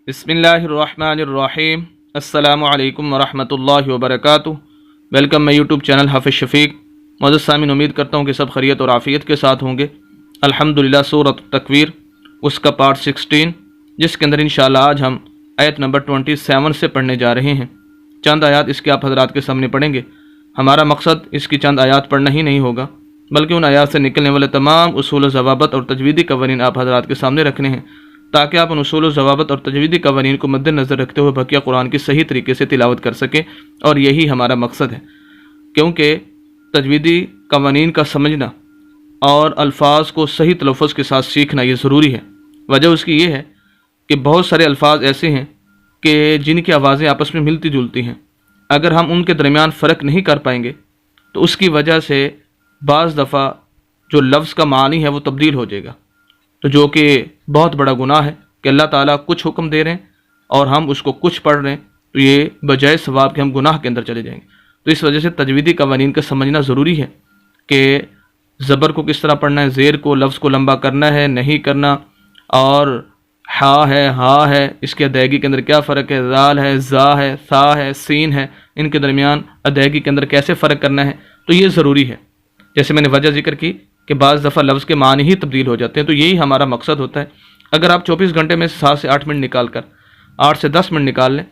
بسم اللہ الرحمن الرحیم۔ السلام علیکم ورحمۃ اللہ وبرکاتہ۔ ویلکم مائی یوٹیوب چینل حافظ شفیق۔ معزز سامعین، امید کرتا ہوں کہ سب خیریت اور عافیت کے ساتھ ہوں گے۔ الحمدللہ سورۃ التکویر، اس کا پارٹ 16، جس کے اندر انشاءاللہ آج ہم آیت نمبر 27 سے پڑھنے جا رہے ہیں۔ چند آیات اس کے آپ حضرات کے سامنے پڑھیں گے۔ ہمارا مقصد اس کی چند آیات پڑھنا ہی نہیں ہوگا، بلکہ ان آیات سے نکلنے والے تمام اصول و ضوابط اور تجویدی قوانین آپ حضرات کے سامنے رکھنے ہیں، تاکہ آپ ان اصول و ضوابط اور تجویدی قوانین کو مد نظر رکھتے ہوئے بقیہ قرآن کی صحیح طریقے سے تلاوت کر سکیں، اور یہی ہمارا مقصد ہے۔ کیونکہ تجویدی قوانین کا سمجھنا اور الفاظ کو صحیح تلفظ کے ساتھ سیکھنا یہ ضروری ہے۔ وجہ اس کی یہ ہے کہ بہت سارے الفاظ ایسے ہیں کہ جن کی آوازیں آپس میں ملتی جلتی ہیں، اگر ہم ان کے درمیان فرق نہیں کر پائیں گے تو اس کی وجہ سے بعض دفعہ جو لفظ کا معنی ہے وہ تبدیل ہو جائے گا، تو جو کہ بہت بڑا گناہ ہے کہ اللہ تعالیٰ کچھ حکم دے رہے ہیں اور ہم اس کو کچھ پڑھ رہے ہیں، تو یہ بجائے ثواب کے ہم گناہ کے اندر چلے جائیں گے۔ تو اس وجہ سے تجویدی قوانین کا سمجھنا ضروری ہے کہ زبر کو کس طرح پڑھنا ہے، زیر کو، لفظ کو لمبا کرنا ہے نہیں کرنا، اور ہا ہے ہا ہے اس کے ادائیگی کے اندر کیا فرق ہے، زال ہے زا ہے ثا ہے سین ہے، ان کے درمیان ادائیگی کے اندر کیسے فرق کرنا ہے، تو یہ ضروری ہے۔ جیسے میں نے وجہ ذکر کی کہ بعض دفعہ لفظ کے معنی ہی تبدیل ہو جاتے ہیں، تو یہی ہمارا مقصد ہوتا ہے۔ اگر آپ 24 گھنٹے میں سے 7 سے 8 منٹ نکال کر 8 سے 10 منٹ نکال لیں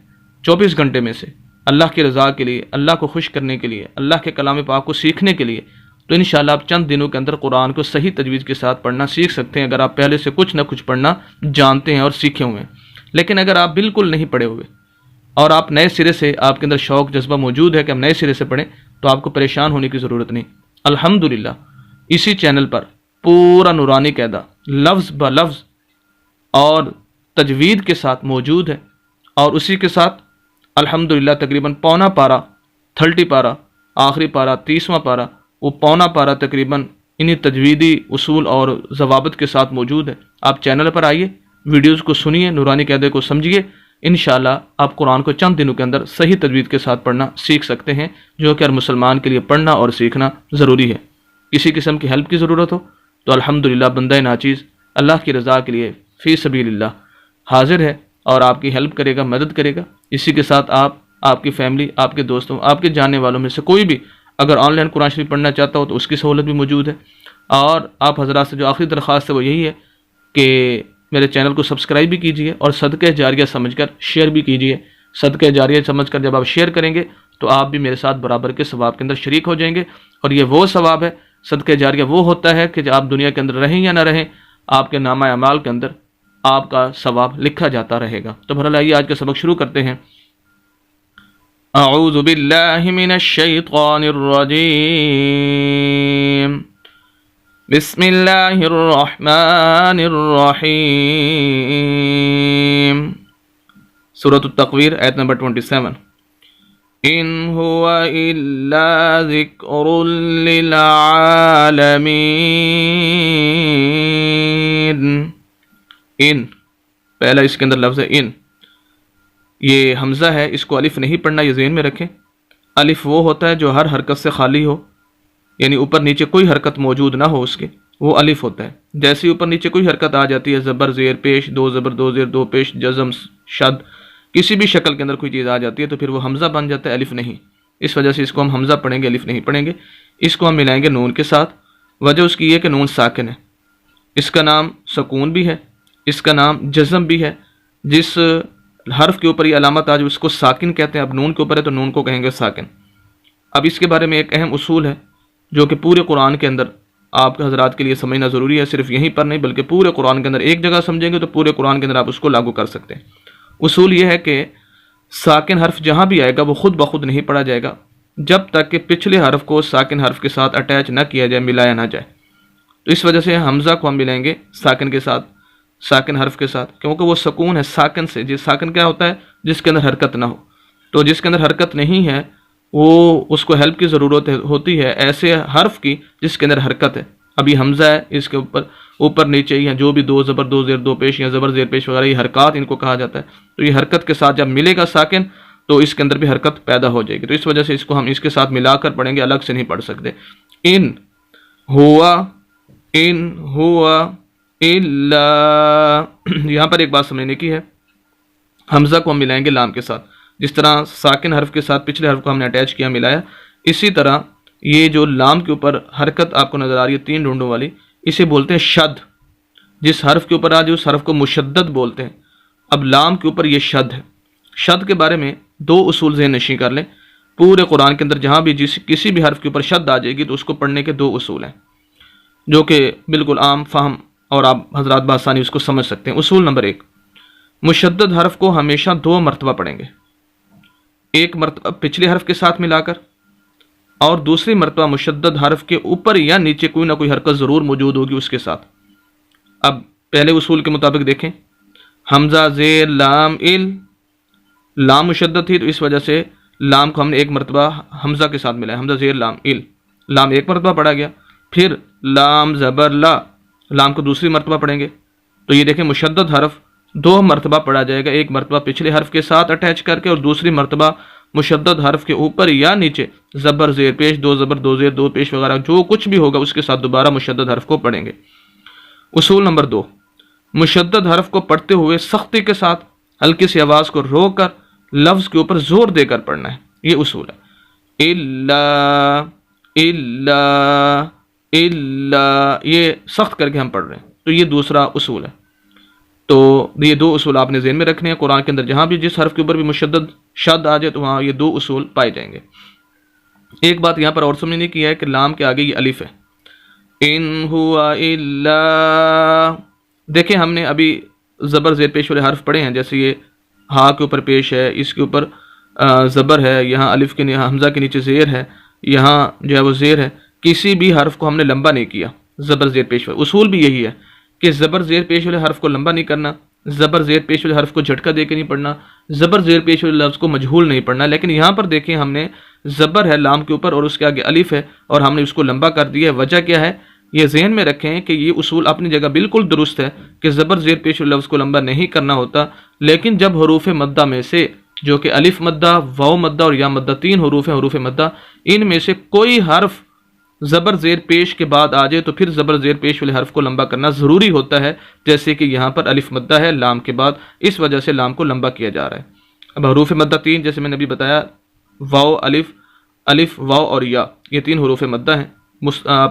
24 گھنٹے میں سے اللہ کی رضا کے لیے، اللہ کو خوش کرنے کے لیے، اللہ کے کلام پاک کو سیکھنے کے لیے، تو انشاءاللہ آپ چند دنوں کے اندر قرآن کو صحیح تجویز کے ساتھ پڑھنا سیکھ سکتے ہیں، اگر آپ پہلے سے کچھ نہ کچھ پڑھنا جانتے ہیں اور سیکھے ہوئے ہیں۔ لیکن اگر آپ بالکل نہیں پڑھے ہوئے اور آپ نئے سرے سے، آپ کے اندر شوق جذبہ موجود ہے کہ ہم نئے سرے سے پڑھیں، تو آپ کو پریشان ہونے کی ضرورت نہیں۔ الحمدللہ اسی چینل پر پورا نورانی قاعدہ لفظ بہ لفظ اور تجوید کے ساتھ موجود ہے، اور اسی کے ساتھ الحمدللہ تقریباً پونا پارا 30 پارا، آخری پارا 30واں پارا، وہ پونا پارا تقریباً انہی تجویدی اصول اور ضوابط کے ساتھ موجود ہے۔ آپ چینل پر آئیے، ویڈیوز کو سنیے، نورانی قاعدے کو سمجھیے، انشاءاللہ آپ قرآن کو چند دنوں کے اندر صحیح تجوید کے ساتھ پڑھنا سیکھ سکتے ہیں، جو کہ ہر مسلمان کے لیے پڑھنا اور سیکھنا ضروری ہے۔ کسی قسم کی ہیلپ کی ضرورت ہو تو الحمدللہ بندہ ناچیز اللہ کی رضا کے لیے فی سبیل اللہ حاضر ہے، اور آپ کی ہیلپ کرے گا، مدد کرے گا۔ اسی کے ساتھ آپ کی فیملی، آپ کے دوستوں، آپ کے جاننے والوں میں سے کوئی بھی اگر آن لائن قرآن شریف پڑھنا چاہتا ہو تو اس کی سہولت بھی موجود ہے۔ اور آپ حضرات سے جو آخری درخواست ہے وہ یہی ہے کہ میرے چینل کو سبسکرائب بھی کیجیے، اور صدقہ جاریہ سمجھ کر شیئر بھی کیجیے۔ صدقہ جاریہ سمجھ کر جب آپ شیئر کریں گے تو آپ بھی میرے ساتھ برابر کے ثواب کے اندر شریک ہو جائیں گے، اور یہ وہ ثواب ہے، صدقہ جاریہ وہ ہوتا ہے کہ جب آپ دنیا کے اندر رہیں یا نہ رہیں، آپ کے نامہ اعمال کے اندر آپ کا ثواب لکھا جاتا رہے گا۔ تو بہرحال آئیے آج کا سبق شروع کرتے ہیں۔ اعوذ باللہ من الشیطان الرجیم، بسم اللہ الرحمن الرحیم۔ سورۃ التکویر آیت نمبر 27۔ ان هو الا ذکر للعالمین۔ ان پہلا اس کے اندر لفظ ہے ان، یہ حمزہ ہے، اس کو الف نہیں پڑھنا، یہ ذہن میں رکھیں۔ الف وہ ہوتا ہے جو ہر حرکت سے خالی ہو، یعنی اوپر نیچے کوئی حرکت موجود نہ ہو، اس کے وہ الف ہوتا ہے۔ جیسے اوپر نیچے کوئی حرکت آ جاتی ہے، زبر زیر پیش، دو زبر دو زیر دو پیش، جزم شد، کسی بھی شکل کے اندر کوئی چیز آ جاتی ہے تو پھر وہ حمزہ بن جاتا ہے، الف نہیں۔ اس وجہ سے اس کو ہم حمزہ پڑھیں گے، الف نہیں پڑھیں گے۔ اس کو ہم ملائیں گے نون کے ساتھ۔ وجہ اس کی یہ کہ نون ساکن ہے، اس کا نام سکون بھی ہے، اس کا نام جزم بھی ہے۔ جس حرف کے اوپر یہ علامت آ جائے اس کو ساکن کہتے ہیں۔ اب نون کے اوپر ہے تو نون کو کہیں گے ساکن۔ اب اس کے بارے میں ایک اہم اصول ہے جو کہ پورے قرآن کے اندر آپ کے حضرات کے لیے سمجھنا ضروری ہے، صرف یہیں پر نہیں بلکہ پورے قرآن کے اندر۔ ایک جگہ سمجھیں گے تو پورے قرآن کے اندر آپ اس کو لاگو کر سکتے ہیں۔ اصول یہ ہے کہ ساکن حرف جہاں بھی آئے گا وہ خود بخود نہیں پڑھا جائے گا جب تک کہ پچھلے حرف کو ساکن حرف کے ساتھ اٹیچ نہ کیا جائے، ملایا نہ جائے۔ تو اس وجہ سے حمزہ کو ہم ملائیں گے ساکن کے ساتھ، ساکن حرف کے ساتھ، کیونکہ وہ سکون ہے ساکن سے۔ جس ساکن کیا ہوتا ہے؟ جس کے اندر حرکت نہ ہو۔ تو جس کے اندر حرکت نہیں ہے وہ اس کو ہیلپ کی ضرورت ہوتی ہے ایسے حرف کی جس کے اندر حرکت ہے۔ ابھی حمزہ ہے، اس کے اوپر نیچے یا جو بھی دو زبر دو زیر دو پیش یا زبر زیر پیش وغیرہ یہ حرکات ان کو کہا جاتا ہے۔ تو یہ حرکت کے ساتھ جب ملے گا ساکن تو اس کے اندر بھی حرکت پیدا ہو جائے گی، تو اس وجہ سے اس کو ہم اس کے ساتھ ملا کر پڑھیں گے، الگ سے نہیں پڑھ سکتے۔ ان ہوا الا، یہاں پر ایک بات سمجھنے کی ہے حمزہ کو ہم ملائیں گے لام کے ساتھ، جس طرح ساکن حرف کے ساتھ پچھلے حرف کو ہم نے اٹیچ کیا، ملایا، اسی طرح یہ جو لام کے اوپر حرکت آپ کو نظر آ رہی ہے 3 ڈونڈوں والی، اسے بولتے ہیں شد۔ جس حرف کے اوپر آ جائے اس حرف کو مشدد بولتے ہیں۔ اب لام کے اوپر یہ شد ہے۔ شد کے بارے میں 2 اصول ذہن نشین کر لیں۔ پورے قرآن کے اندر جہاں بھی کسی بھی حرف کے اوپر شد آ جائے گی تو اس کو پڑھنے کے 2 اصول ہیں، جو کہ بالکل عام فہم اور آپ حضرات بآسانی اس کو سمجھ سکتے ہیں۔ اصول نمبر 1، مشدد حرف کو ہمیشہ 2 مرتبہ پڑھیں گے، ایک مرتبہ پچھلے حرف کے ساتھ ملا کر، اور دوسری مرتبہ مشدد حرف کے اوپر یا نیچے کوئی نہ کوئی حرکت ضرور موجود ہوگی اس کے ساتھ۔ اب پہلے اصول کے مطابق دیکھیں، حمزہ زیر لام ال، لام مشدد تھی تو اس وجہ سے لام کو ہم نے ایک مرتبہ حمزہ کے ساتھ ملایا، حمزہ زیر لام ال، لام ایک مرتبہ پڑھا گیا، پھر لام زبر لا، لام کو دوسری مرتبہ پڑھیں گے، تو یہ دیکھیں مشدد حرف 2 مرتبہ پڑھا جائے گا، ایک مرتبہ پچھلے حرف کے ساتھ اٹیچ کر کے اور دوسری مرتبہ مشدد حرف کے اوپر یا نیچے زبر زیر پیش، 2 زبر 2 زیر 2 پیش وغیرہ جو کچھ بھی ہوگا اس کے ساتھ دوبارہ مشدد حرف کو پڑھیں گے۔ اصول نمبر 2، مشدد حرف کو پڑھتے ہوئے سختی کے ساتھ ہلکی سی آواز کو روک کر لفظ کے اوپر زور دے کر پڑھنا ہے، یہ اصول ہے۔ الا الا الا، یہ سخت کر کے ہم پڑھ رہے ہیں، تو یہ دوسرا اصول ہے۔ تو یہ 2 اصول آپ نے ذہن میں رکھنے ہیں۔ قرآن کے اندر جہاں بھی جس حرف کے اوپر بھی مشدد شد آ جائے تو وہاں یہ 2 اصول پائے جائیں گے۔ ایک بات یہاں پر اور سمجھنے کی ہے کہ لام کے آگے یہ الف ہے، ان ہوا الا، دیکھیں ہم نے ابھی زبر زیر پیش والے حرف پڑھے ہیں، جیسے یہ ہا کے اوپر پیش ہے، اس کے اوپر زبر ہے، یہاں الف کے حمزہ کے نیچے زیر ہے، یہاں جو ہے وہ زیر ہے، کسی بھی حرف کو ہم نے لمبا نہیں کیا زبر زیر پیش والے۔ اصول بھی یہی ہے کہ زبر زیر پیش والے حرف کو لمبا نہیں کرنا، زبر زیر پیش والے حرف کو جھٹکا دے کے نہیں پڑھنا، زبر زیر پیش والے لفظ کو مجہول نہیں پڑھنا۔ لیکن یہاں پر دیکھیں ہم نے زبر ہے لام کے اوپر اور اس کے آگے الف ہے اور ہم نے اس کو لمبا کر دیا ہے۔ وجہ کیا ہے؟ یہ ذہن میں رکھیں کہ یہ اصول اپنی جگہ بالکل درست ہے کہ زبر زیر پیش والے لفظ کو لمبا نہیں کرنا ہوتا، لیکن جب حروف مدہ میں سے جو کہ الف مدہ، واو مدہ اور یا مدہ 3 حروف ہیں حروف مدہ، ان میں سے کوئی حرف زبر زیر پیش کے بعد آ جائے تو پھر زبر زیر پیش والے حرف کو لمبا کرنا ضروری ہوتا ہے، جیسے کہ یہاں پر الف مدہ ہے لام کے بعد، اس وجہ سے لام کو لمبا کیا جا رہا ہے۔ اب حروف مدہ 3 جیسے میں نے ابھی بتایا، واو الف، الف واو اور یا، یہ 3 حروف مدہ ہیں۔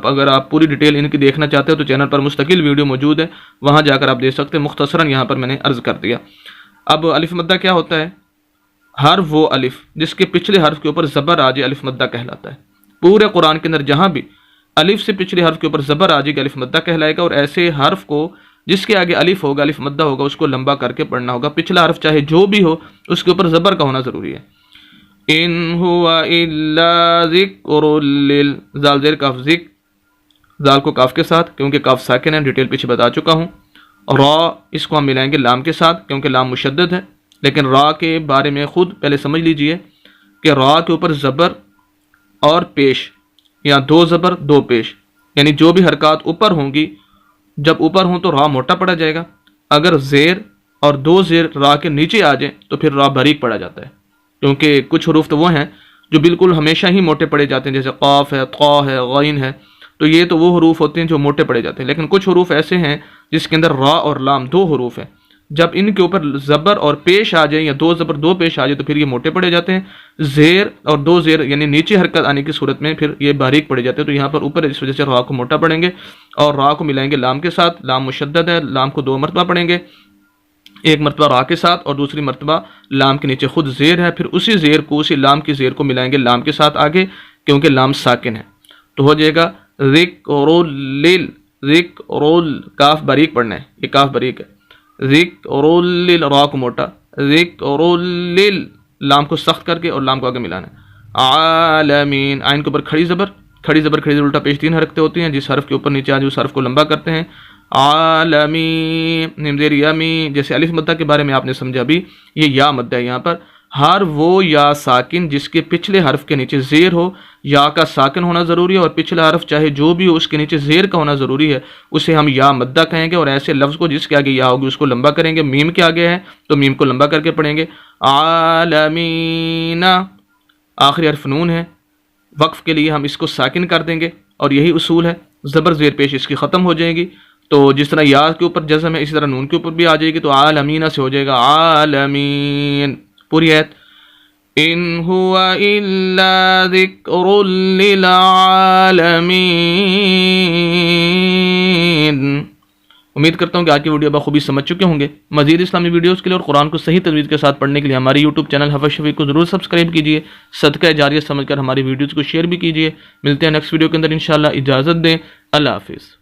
اگر آپ پوری ڈیٹیل ان کی دیکھنا چاہتے ہو تو چینل پر مستقل ویڈیو موجود ہے، وہاں جا کر آپ دیکھ سکتے ہیں، مختصراً یہاں پر میں نے عرض کر دیا۔ اب الف مدہ کیا ہوتا ہے؟ ہر وہ الف جس کے پچھلے حرف کے اوپر زبر آ جائے الف مدہ کہلاتا ہے۔ پورے قرآن کے اندر جہاں بھی الف سے پچھلے حرف کے اوپر زبر آ جائے گا الف مدہ کہلائے گا، اور ایسے حرف کو جس کے آگے الف ہوگا الف مدہ ہوگا اس کو لمبا کر کے پڑھنا ہوگا، پچھلا حرف چاہے جو بھی ہو اس کے اوپر زبر کا ہونا ضروری ہے۔ ان ہوا الا ذکر لل، زال زیر کاف ذکر، زال کو کاف کے ساتھ کیونکہ کاف ساکن ہے، ڈیٹیل پیچھے بتا چکا ہوں۔ را اس کو ہم ملائیں گے لام کے ساتھ کیونکہ لام مشدد ہے، لیکن را کے بارے میں خود پہلے سمجھ لیجئے کہ را کے اوپر زبر اور پیش، یا 2 زبر 2 پیش، یعنی جو بھی حرکات اوپر ہوں گی، جب اوپر ہوں تو را موٹا پڑا جائے گا، اگر زیر اور 2 زیر را کے نیچے آ جائیں تو پھر را باریک پڑا جاتا ہے، کیونکہ کچھ حروف تو وہ ہیں جو بالکل ہمیشہ ہی موٹے پڑے جاتے ہیں، جیسے قاف ہے، طا ہے، غین ہے، تو یہ تو وہ حروف ہوتے ہیں جو موٹے پڑے جاتے ہیں۔ لیکن کچھ حروف ایسے ہیں جس کے اندر را اور لام 2 حروف ہیں، جب ان کے اوپر زبر اور پیش آ جائیں یا 2 زبر 2 پیش آ جائے تو پھر یہ موٹے پڑے جاتے ہیں، زیر اور 2 زیر یعنی نیچے حرکت آنے کی صورت میں پھر یہ باریک پڑے جاتے ہیں۔ تو یہاں پر اوپر اس وجہ سے را کو موٹا پڑھیں گے اور را کو ملائیں گے لام کے ساتھ، لام مشدد ہے، لام کو 2 مرتبہ پڑھیں گے، ایک مرتبہ را کے ساتھ اور دوسری مرتبہ لام کے نیچے خود زیر ہے، پھر اسی زیر کو اسی لام کی زیر کو ملائیں گے لام کے ساتھ آگے کیونکہ لام ساکن ہے، تو ہو جائے گا ذکر لل، ذکر، کاف باریک پڑھنا ہے، یہ کاف باریک ہے، ذکر لل، را کو موٹا، ذکر لل، لام کو سخت کر کے اور لام کو آگے ملانا ہے، عالمین، عین کے اوپر کھڑی زبر، کھڑی زبر کھڑی زبر الٹا پیش 3 حرکتیں ہوتی ہیں، جس حرف کے اوپر نیچے آ جائے اس حرف کو لمبا کرتے ہیں، عالمین، نیم زیر یامی، جیسے الف مدہ کے بارے میں آپ نے سمجھا بھی، یہ یا مدہ ہے، یہاں پر ہر وہ یا ساکن جس کے پچھلے حرف کے نیچے زیر ہو، یا کا ساکن ہونا ضروری ہے اور پچھلا حرف چاہے جو بھی ہو اس کے نیچے زیر کا ہونا ضروری ہے، اسے ہم یا مدہ کہیں گے، اور ایسے لفظ کو جس کے آگے یا ہوگی اس کو لمبا کریں گے، میم کے آگے ہے تو میم کو لمبا کر کے پڑھیں گے، عالمین، آخری حرف نون ہے، وقف کے لیے ہم اس کو ساکن کر دیں گے اور یہی اصول ہے، زبر زیر پیش اس کی ختم ہو جائے گی تو جس طرح یا کے اوپر جزم ہے اسی طرح نون کے اوپر بھی آ جائے گی، تو عالمین سے ہو جائے گا عالمین. پوری آیت. ان هو الا ذکر للعالمین. امید کرتا ہوں کہ آج کی ویڈیو بخوبی سمجھ چکے ہوں گے. مزید اسلامی ویڈیوز کے لیے اور قرآن کو صحیح تجوید کے ساتھ پڑھنے کے لیے ہماری یوٹیوب چینل حافظ شفیق کو ضرور سبسکرائب کیجیے. صدقہ جاریہ سمجھ کر ہماری ویڈیوز کو شیئر بھی کیجیے. ملتے ہیں نیکسٹ ویڈیو کے اندر انشاءاللہ. اجازت دیں. اللہ حافظ.